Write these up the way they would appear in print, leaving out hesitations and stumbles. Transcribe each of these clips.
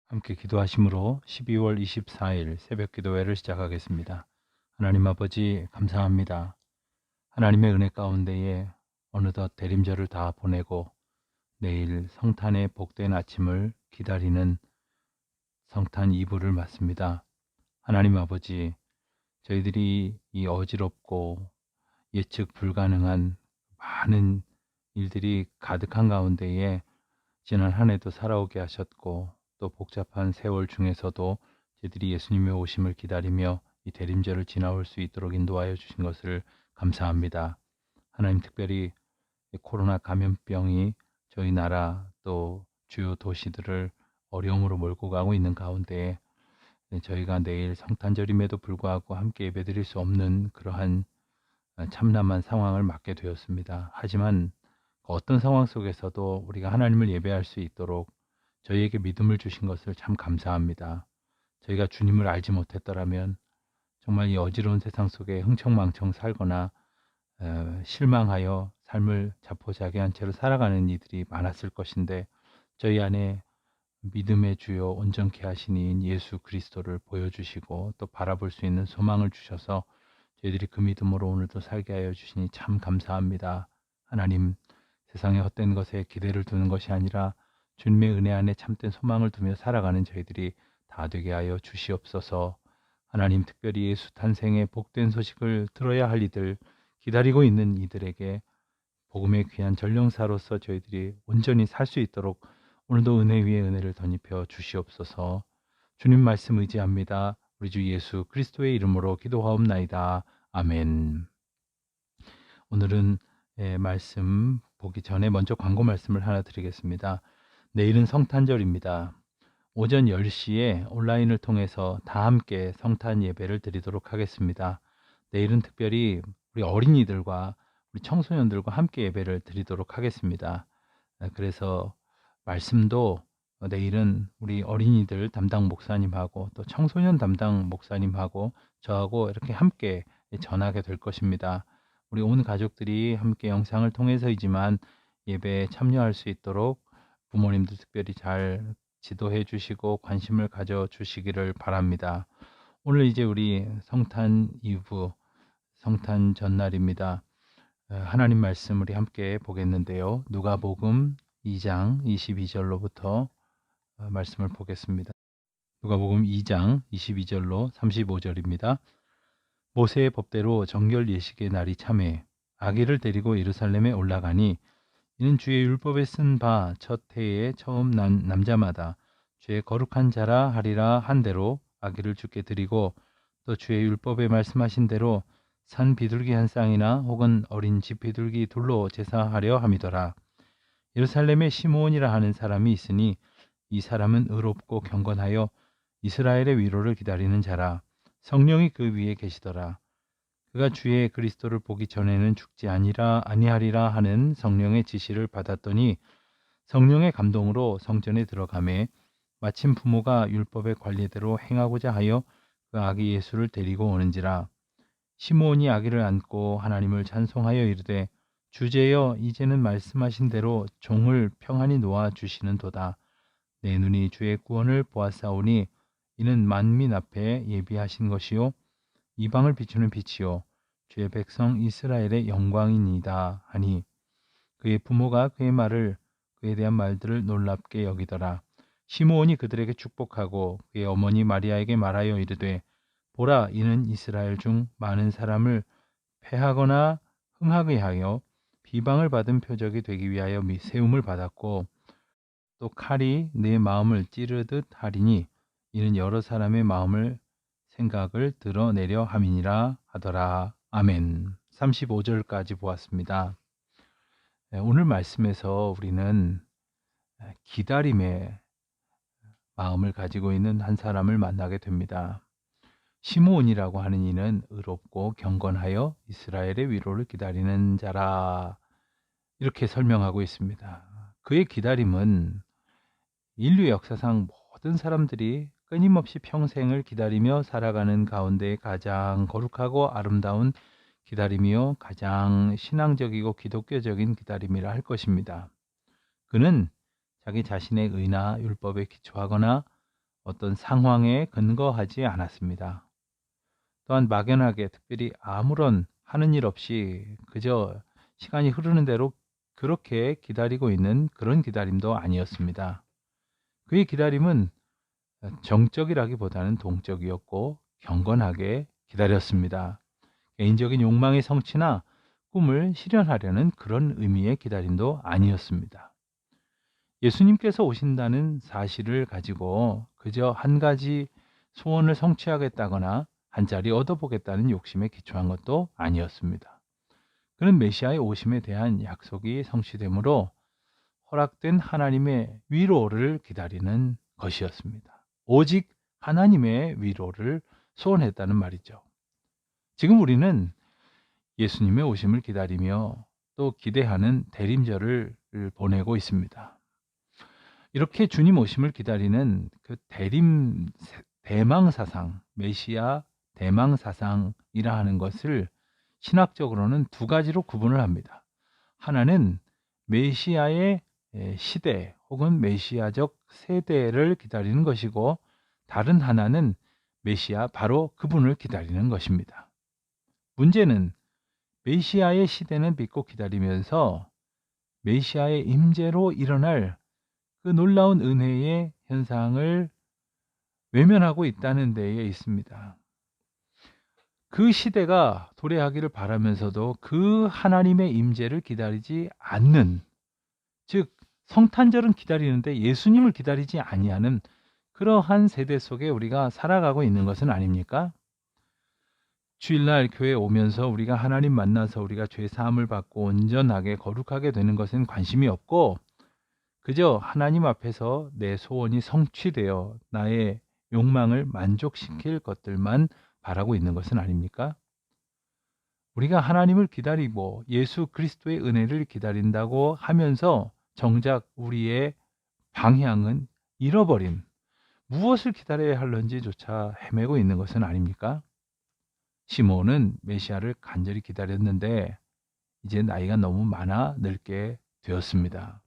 함께 기도하심으로 12월 24일 새벽 기도회를 시작하겠습니다. 하나님 아버지 감사합니다. 하나님의 은혜 가운데에 어느덧 대림절을 다 보내고 내일 성탄의 복된 아침을 기다리는 성탄 이브를 맞습니다. 하나님 아버지, 저희들이 이 어지럽고 예측 불가능한 많은 일들이 가득한 가운데에 지난 한 해도 살아오게 하셨고 또 복잡한 세월 중에서도 저희들이 예수님의 오심을 기다리며 이 대림절을 지나올 수 있도록 인도하여 주신 것을 감사합니다. 하나님, 특별히 이 코로나 감염병이 저희 나라 또 주요 도시들을 어려움으로 몰고 가고 있는 가운데 저희가 내일 성탄절임에도 불구하고 함께 예배드릴 수 없는 그러한 참담한 상황을 맞게 되었습니다. 하지만 어떤 상황 속에서도 우리가 하나님을 예배할 수 있도록 저희에게 믿음을 주신 것을 참 감사합니다. 저희가 주님을 알지 못했더라면 정말 이 어지러운 세상 속에 흥청망청 살거나 실망하여 삶을 자포자기한 채로 살아가는 이들이 많았을 것인데, 저희 안에 믿음의 주요 온전케 하신 이인 예수 그리스도를 보여주시고 또 바라볼 수 있는 소망을 주셔서 저희들이 그 믿음으로 오늘도 살게 하여 주시니 참 감사합니다. 하나님, 세상의 헛된 것에 기대를 두는 것이 아니라 주님의 은혜 안에 참된 소망을 두며 살아가는 저희들이 다 되게 하여 주시옵소서. 하나님, 특별히 예수 탄생의 복된 소식을 들어야 할 이들, 기다리고 있는 이들에게 복음의 귀한 전령사로서 저희들이 온전히 살 수 있도록 오늘도 은혜 위에 은혜를 덧입혀 주시옵소서. 주님 말씀 의지합니다. 우리 주 예수 그리스도의 이름으로 기도하옵나이다. 아멘. 오늘은 말씀 보기 전에 먼저 광고 말씀을 하나 드리겠습니다. 내일은 성탄절입니다. 오전 10시에 온라인을 통해서 다 함께 성탄 예배를 드리도록 하겠습니다. 내일은 특별히 우리 어린이들과 우리 청소년들과 함께 예배를 드리도록 하겠습니다. 그래서 말씀도 내일은 우리 어린이들 담당 목사님하고 또 청소년 담당 목사님하고 저하고 이렇게 함께 전하게 될 것입니다. 우리 온 가족들이 함께 영상을 통해서이지만 예배에 참여할 수 있도록 부모님들 특별히 잘 지도해 주시고 관심을 가져 주시기를 바랍니다. 오늘 이제 우리 성탄 이브, 성탄 전날입니다. 하나님 말씀 우리 함께 보겠는데요. 누가복음 2장 22절로부터 말씀을 보겠습니다. 누가복음 2장 22절로 35절입니다. 모세의 법대로 정결 예식의 날이 참해 아기를 데리고 예루살렘에 올라가니 이는 주의 율법에 쓴 바 첫 해에 처음 난 남자마다 주의 거룩한 자라 하리라 한 대로 아기를 주께 드리고 또 주의 율법에 말씀하신 대로 산 비둘기 한 쌍이나 혹은 어린 집 비둘기 둘로 제사하려 함이더라. 예루살렘에 시므온이라 하는 사람이 있으니 이 사람은 의롭고 경건하여 이스라엘의 위로를 기다리는 자라. 성령이 그 위에 계시더라. 그가 주의 그리스도를 보기 전에는 죽지 아니하리라 하는 성령의 지시를 받았더니 성령의 감동으로 성전에 들어가매 마침 부모가 율법의 관례대로 행하고자 하여 그 아기 예수를 데리고 오는지라. 시므온이 아기를 안고 하나님을 찬송하여 이르되 주제여 이제는 말씀하신 대로 종을 평안히 놓아 주시는도다. 내 눈이 주의 구원을 보았사오니 이는 만민 앞에 예비하신 것이요 이방을 비추는 빛이요 주의 백성 이스라엘의 영광이니이다 하니 그의 부모가 그에 대한 말들을 놀랍게 여기더라. 시므온이 그들에게 축복하고 그의 어머니 마리아에게 말하여 이르되 보라, 이는 이스라엘 중 많은 사람을 패하거나 흥하게 하여 비방을 받은 표적이 되기 위하여 세움을 받았고 또 칼이 내 마음을 찌르듯 하리니 이는 여러 사람의 생각을 드러내려 함이니라 하더라. 아멘. 35절까지 보았습니다. 오늘 말씀에서 우리는 기다림의 마음을 가지고 있는 한 사람을 만나게 됩니다. 시므온이라고 하는 이는 의롭고 경건하여 이스라엘의 위로를 기다리는 자라, 이렇게 설명하고 있습니다. 그의 기다림은 인류 역사상 모든 사람들이 끊임없이 평생을 기다리며 살아가는 가운데 가장 거룩하고 아름다운 기다림이요 가장 신앙적이고 기독교적인 기다림이라 할 것입니다. 그는 자기 자신의 의나 율법에 기초하거나 어떤 상황에 근거하지 않았습니다. 또한 막연하게 특별히 아무런 하는 일 없이 그저 시간이 흐르는 대로 그렇게 기다리고 있는 그런 기다림도 아니었습니다. 그의 기다림은 정적이라기보다는 동적이었고 경건하게 기다렸습니다. 개인적인 욕망의 성취나 꿈을 실현하려는 그런 의미의 기다림도 아니었습니다. 예수님께서 오신다는 사실을 가지고 그저 한 가지 소원을 성취하겠다거나 한 자리 얻어보겠다는 욕심에 기초한 것도 아니었습니다. 그는 메시아의 오심에 대한 약속이 성취되므로 허락된 하나님의 위로를 기다리는 것이었습니다. 오직 하나님의 위로를 소원했다는 말이죠. 지금 우리는 예수님의 오심을 기다리며 또 기대하는 대림절을 보내고 있습니다. 이렇게 주님 오심을 기다리는 그 대망사상, 메시아 대망사상이라 하는 것을 신학적으로는 두 가지로 구분을 합니다. 하나는 메시아의 시대 혹은 메시아적 세대를 기다리는 것이고, 다른 하나는 메시아 바로 그분을 기다리는 것입니다. 문제는 메시아의 시대는 믿고 기다리면서 메시아의 임재로 일어날 그 놀라운 은혜의 현상을 외면하고 있다는 데에 있습니다. 그 시대가 도래하기를 바라면서도 그 하나님의 임재를 기다리지 않는, 즉 성탄절은 기다리는데 예수님을 기다리지 아니하는 그러한 세대 속에 우리가 살아가고 있는 것은 아닙니까? 주일날 교회에 오면서 우리가 하나님 만나서 우리가 죄 사함을 받고 온전하게 거룩하게 되는 것은 관심이 없고, 그저 하나님 앞에서 내 소원이 성취되어 나의 욕망을 만족시킬 것들만 바라고 있는 것은 아닙니까? 우리가 하나님을 기다리고 예수 그리스도의 은혜를 기다린다고 하면서 정작 우리의 방향은 잃어버린, 무엇을 기다려야 할런지조차 헤매고 있는 것은 아닙니까? 시몬은 메시아를 간절히 기다렸는데 이제 나이가 너무 많아 늙게 되었습니다.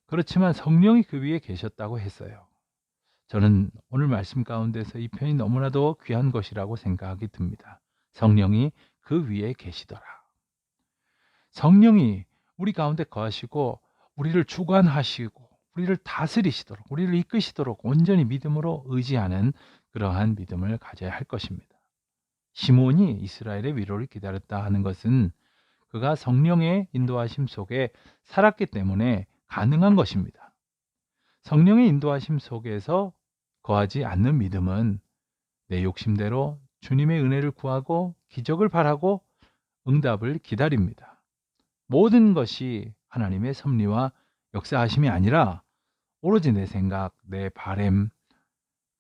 그렇지만 성령이 그 위에 계셨다고 했어요. 저는 오늘 말씀 가운데서 이 편이 너무나도 귀한 것이라고 생각이 듭니다. 성령이 그 위에 계시더라. 성령이 우리 가운데 거하시고 우리를 주관하시고 우리를 다스리시도록, 우리를 이끄시도록 온전히 믿음으로 의지하는 그러한 믿음을 가져야 할 것입니다. 시몬이 이스라엘의 위로를 기다렸다 하는 것은 그가 성령의 인도하심 속에 살았기 때문에 가능한 것입니다. 성령의 인도하심 속에서 거하지 않는 믿음은 내 욕심대로 주님의 은혜를 구하고 기적을 바라고 응답을 기다립니다. 모든 것이 하나님의 섭리와 역사하심이 아니라 오로지 내 생각, 내 바램,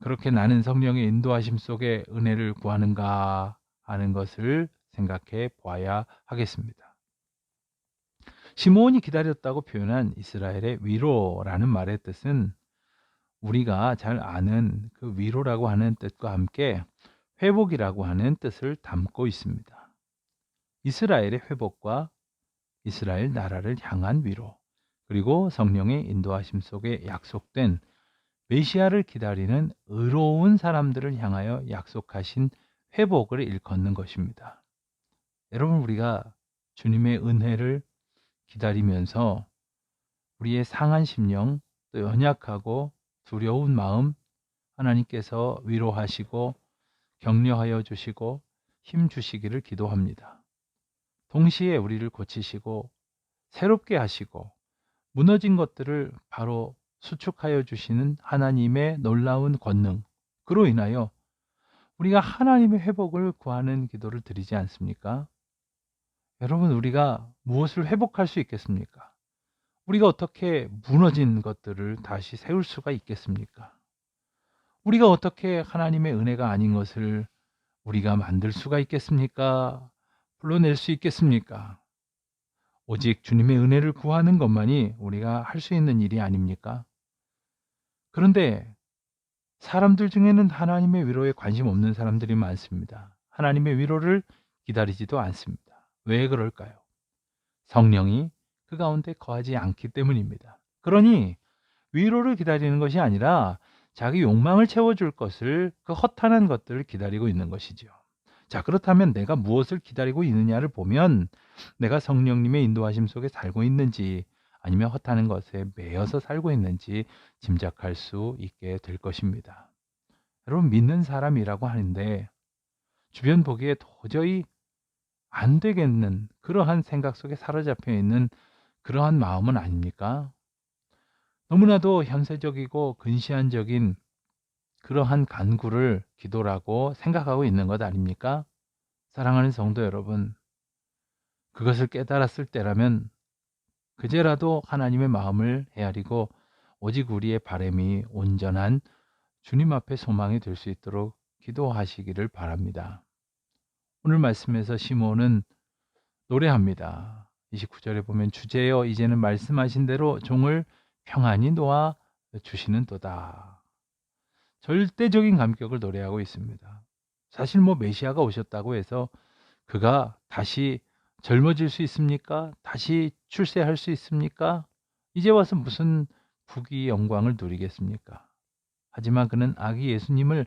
그렇게 나는 성령의 인도하심 속에 은혜를 구하는가 하는 것을 생각해 보아야 하겠습니다. 시므온이 기다렸다고 표현한 이스라엘의 위로라는 말의 뜻은 우리가 잘 아는 그 위로라고 하는 뜻과 함께 회복이라고 하는 뜻을 담고 있습니다. 이스라엘의 회복과 이스라엘 나라를 향한 위로, 그리고 성령의 인도하심 속에 약속된 메시아를 기다리는 의로운 사람들을 향하여 약속하신 회복을 일컫는 것입니다. 여러분, 우리가 주님의 은혜를 기다리면서 우리의 상한 심령, 또 연약하고 두려운 마음 하나님께서 위로하시고 격려하여 주시고 힘 주시기를 기도합니다. 동시에 우리를 고치시고 새롭게 하시고 무너진 것들을 바로 수축하여 주시는 하나님의 놀라운 권능, 그로 인하여 우리가 하나님의 회복을 구하는 기도를 드리지 않습니까? 여러분, 우리가 무엇을 회복할 수 있겠습니까? 우리가 어떻게 무너진 것들을 다시 세울 수가 있겠습니까? 우리가 어떻게 하나님의 은혜가 아닌 것을 우리가 만들 수가 있겠습니까? 불러낼 수 있겠습니까? 오직 주님의 은혜를 구하는 것만이 우리가 할 수 있는 일이 아닙니까? 그런데 사람들 중에는 하나님의 위로에 관심 없는 사람들이 많습니다. 하나님의 위로를 기다리지도 않습니다. 왜 그럴까요? 성령이 그 가운데 거하지 않기 때문입니다. 그러니 위로를 기다리는 것이 아니라 자기 욕망을 채워줄 것을, 그 허탄한 것들을 기다리고 있는 것이죠. 자, 그렇다면 내가 무엇을 기다리고 있느냐를 보면 내가 성령님의 인도하심 속에 살고 있는지 아니면 허탄한 것에 매여서 살고 있는지 짐작할 수 있게 될 것입니다. 여러분, 믿는 사람이라고 하는데 주변 보기에 도저히 안 되겠는 그러한 생각 속에 사로잡혀 있는 그러한 마음은 아닙니까? 너무나도 현세적이고 근시안적인 그러한 간구를 기도라고 생각하고 있는 것 아닙니까? 사랑하는 성도 여러분, 그것을 깨달았을 때라면 그제라도 하나님의 마음을 헤아리고 오직 우리의 바람이 온전한 주님 앞에 소망이 될 수 있도록 기도하시기를 바랍니다. 오늘 말씀에서 시몬은 노래합니다. 29절에 보면 주제여 이제는 말씀하신 대로 종을 평안히 놓아 주시는도다. 절대적인 감격을 노래하고 있습니다. 사실 메시아가 오셨다고 해서 그가 다시 젊어질 수 있습니까? 다시 출세할 수 있습니까? 이제 와서 무슨 부귀 영광을 누리겠습니까? 하지만 그는 아기 예수님을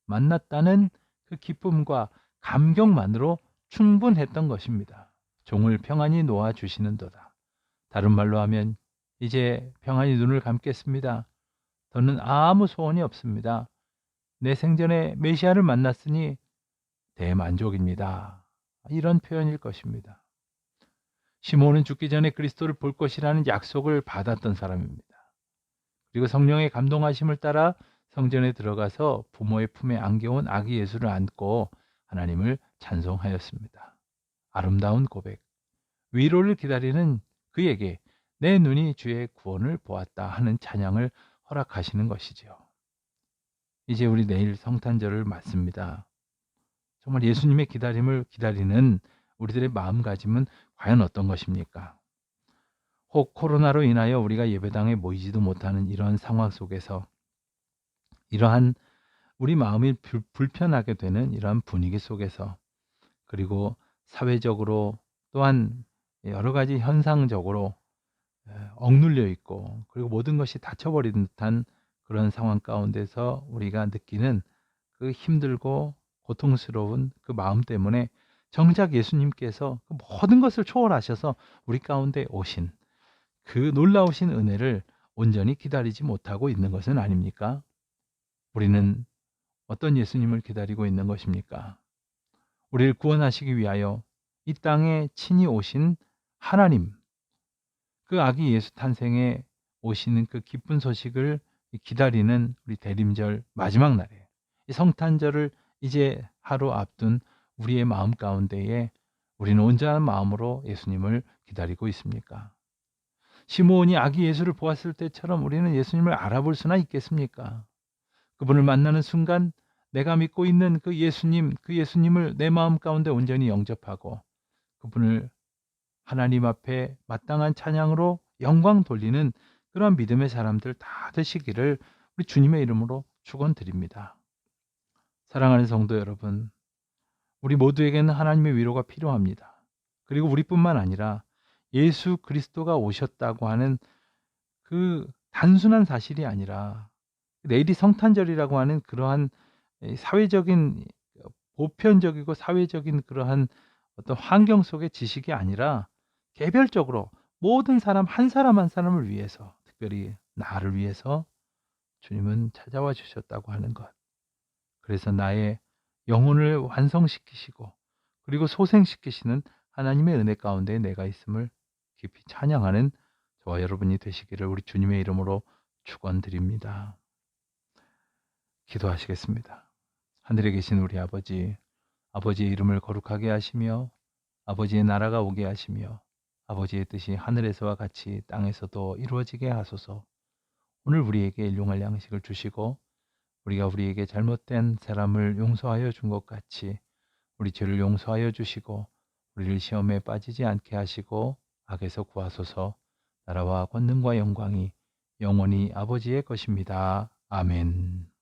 만났다는 그 기쁨과 감격만으로 충분했던 것입니다. 종을 평안히 놓아 주시는도다. 다른 말로 하면 이제 평안히 눈을 감겠습니다. 더는 아무 소원이 없습니다. 내 생전에 메시아를 만났으니 대만족입니다. 이런 표현일 것입니다. 시몬은 죽기 전에 그리스도를 볼 것이라는 약속을 받았던 사람입니다. 그리고 성령의 감동하심을 따라 성전에 들어가서 부모의 품에 안겨온 아기 예수를 안고 하나님을 찬송하였습니다. 아름다운 고백, 위로를 기다리는 그에게 내 눈이 주의 구원을 보았다 하는 찬양을 허락하시는 것이죠. 이제 우리 내일 성탄절을 맞습니다. 정말 예수님의 기다림을 기다리는 우리들의 마음가짐은 과연 어떤 것입니까? 혹 코로나로 인하여 우리가 예배당에 모이지도 못하는 이러한 상황 속에서 이러한 우리 마음이 불편하게 되는 이러한 분위기 속에서 그리고 사회적으로 또한 여러 가지 현상적으로 억눌려 있고 그리고 모든 것이 닫혀버린 듯한 그런 상황 가운데서 우리가 느끼는 그 힘들고 고통스러운 그 마음 때문에 정작 예수님께서 그 모든 것을 초월하셔서 우리 가운데 오신 그 놀라우신 은혜를 온전히 기다리지 못하고 있는 것은 아닙니까? 우리는 어떤 예수님을 기다리고 있는 것입니까? 우리를 구원하시기 위하여 이 땅에 친히 오신 하나님, 그 아기 예수 탄생에 오시는 그 기쁜 소식을 기다리는 우리 대림절 마지막 날에 이 성탄절을 이제 하루 앞둔 우리의 마음 가운데에 우리는 온전한 마음으로 예수님을 기다리고 있습니까? 시므온이 아기 예수를 보았을 때처럼 우리는 예수님을 알아볼 수나 있겠습니까? 그분을 만나는 순간 내가 믿고 있는 그 예수님을 내 마음 가운데 온전히 영접하고 그분을 하나님 앞에 마땅한 찬양으로 영광 돌리는 그러한 믿음의 사람들 다 되시기를 우리 주님의 이름으로 축원드립니다. 사랑하는 성도 여러분, 우리 모두에게는 하나님의 위로가 필요합니다. 그리고 우리뿐만 아니라 예수 그리스도가 오셨다고 하는 그 단순한 사실이 아니라 내일이 성탄절이라고 하는 그러한 사회적인 보편적이고 사회적인 그러한 어떤 환경 속의 지식이 아니라 개별적으로 모든 사람 한 사람 한 사람을 위해서 특별히 나를 위해서 주님은 찾아와 주셨다고 하는 것. 그래서 나의 영혼을 완성시키시고 그리고 소생시키시는 하나님의 은혜 가운데 내가 있음을 깊이 찬양하는 저와 여러분이 되시기를 우리 주님의 이름으로 축원드립니다. 기도하시겠습니다. 하늘에 계신 우리 아버지, 아버지의 이름을 거룩하게 하시며 아버지의 나라가 오게 하시며 아버지의 뜻이 하늘에서와 같이 땅에서도 이루어지게 하소서. 오늘 우리에게 일용할 양식을 주시고 우리가 우리에게 잘못된 사람을 용서하여 준 것 같이 우리 죄를 용서하여 주시고 우리를 시험에 빠지지 않게 하시고 악에서 구하소서. 나라와 권능과 영광이 영원히 아버지의 것입니다. 아멘.